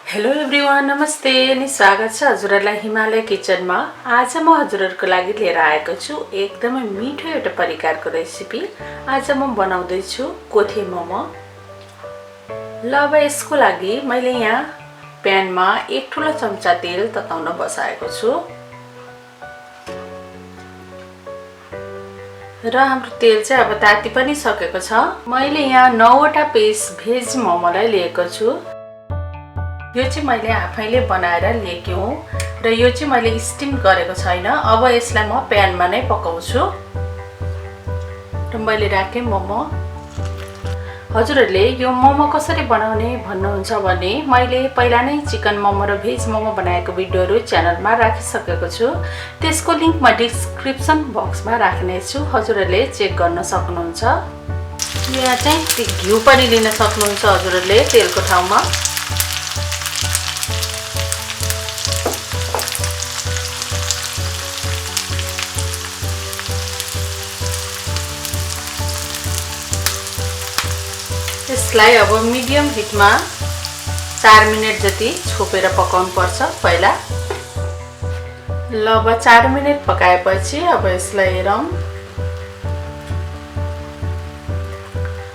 Hello everyone, नमस्ते अनि स्वागत छ हजुरहरुलाई हिमालय किचनमा। आज म हजुरहरुको लागि लिएर आएको छु एकदमै मिठो एउटा परिकारको रेसिपी। आज म बनाउँदै छु कोथे मोमो। ल अब यसको लागि मैले यहाँ प्यानमा एक ठूलो चम्चा तेल तताउन बसाएको छु र हाम्रो तेल चाहिँ अब ताति पनि सकेको छ। मैले यहाँ 9 वटा पिस भेज मोमोलाई लिएको छु। यो चाहिँ मैले आफैले बनाएर लिएको हुँ र यो चाहिँ मैले स्टिम गरेको छैन। अब यसलाई म प्यानमा नै पकाउँछु र मैले राखे मोमो। हजुरहरुले यो मोमो कसरी बनाउने भन्नुहुन्छ भने मैले पहिला नै चिकन मोमो र भेज मोमो बनाएको भिडियोहरु च्यानलमा राखिसकेको छु। त्यसको लिंक म डिस्क्रिप्सन बक्समा राख्ने छु, हजुरहरुले चेक गर्न सक्नुहुन्छ। यहाँ चाहिँ घिउ पनि लिन सक्नुहुन्छ हजुरहरुले तेलको ठाउँमा। यसलाई अब मिडियम हिटमा 4 मिनेट जति छोपेर पकाउनु पर्छ पहिला। ल अब 4 मिनेट पकाएपछि अब यसलाई हेरौं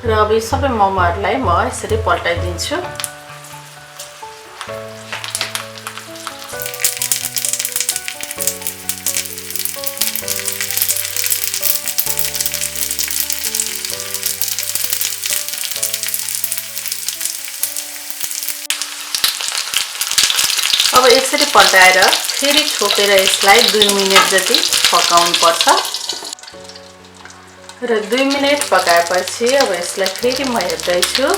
र अब यो सबै मोमोहरुलाई म यसरी पल्टाइदिन्छु। अब यसरी पल्टाएर फेरि छोपेर यसलाई 2 मिनेट जति पकाउनु पर्छ र 2 मिनेट पकाएपछि अब यसलाई फेरि म हेर्दै छु।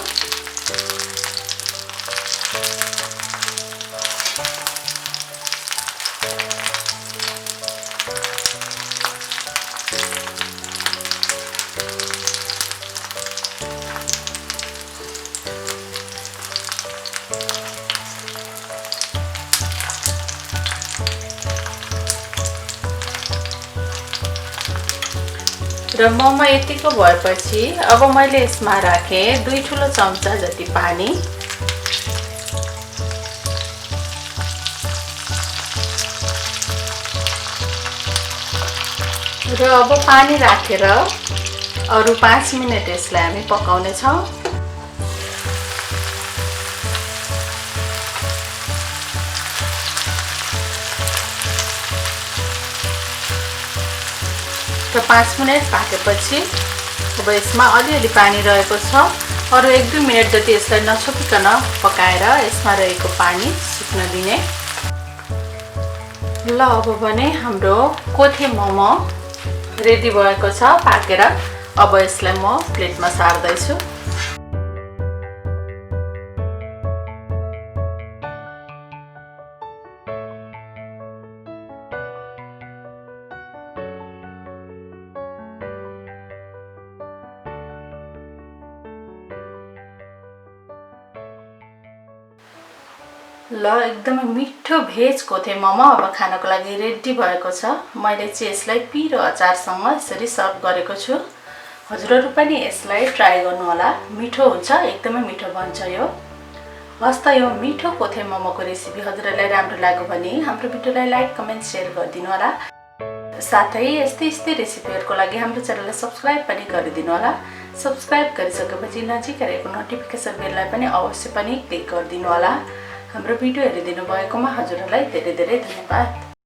र मोमो यतिको भएपछि अब मैले यसमा राखे 2 ठूलो चम्चा जति पानी र अब पानी राखेर अरु 5 मिनेट यसलाई हामी पकाउने छौं। र 5 मिनेट पाकेपछि अब यसमा अलिअलि पानी रहेको छ। अरु 1-2 मिनेट जति यसलाई नछोपिकन पकाएर यसमा रहेको पानी सुक्न दिने। ल अब भने हाम्रो कोथे मोमो रेडी भएको छ पाकेर। अब यसलाई म प्लेटमा सार्दै छु। ल एकदमै मिठो भेज कोथे मोमो अब खानको लागि रेडी भएको छ। मैले चाहिँ यसलाई पिरो अचारसँग यसरी सर्भ गरेको छु। हजुरहरु पनि यसलाई ट्राई गर्नु होला, मिठो हुन्छ, एकदमै मिठो बन्छ यो। हस् त यो मिठो कोथे मोमोको रेसिपी हजुरहरुलाई राम्रो लाग्यो भने हाम्रो भिडियोलाई लाइक, कमेन्ट, शेयर गरिदिनु होला। साथै यस्तै रेसिपीहरुको लागि हाम्रो च्यानललाई सब्स्क्राइब पनि गरिदिनु होला। सब्स्क्राइब गरिसकेपछि नजिकै रहेको नोटिफिकेसन बेललाई पनि अवश्य पनि क्लिक गरिदिनु होला। हाम्रो भिडियो हेरिदिनु भएकोमा हजुरहरुलाई धेरै धेरै धन्यवाद।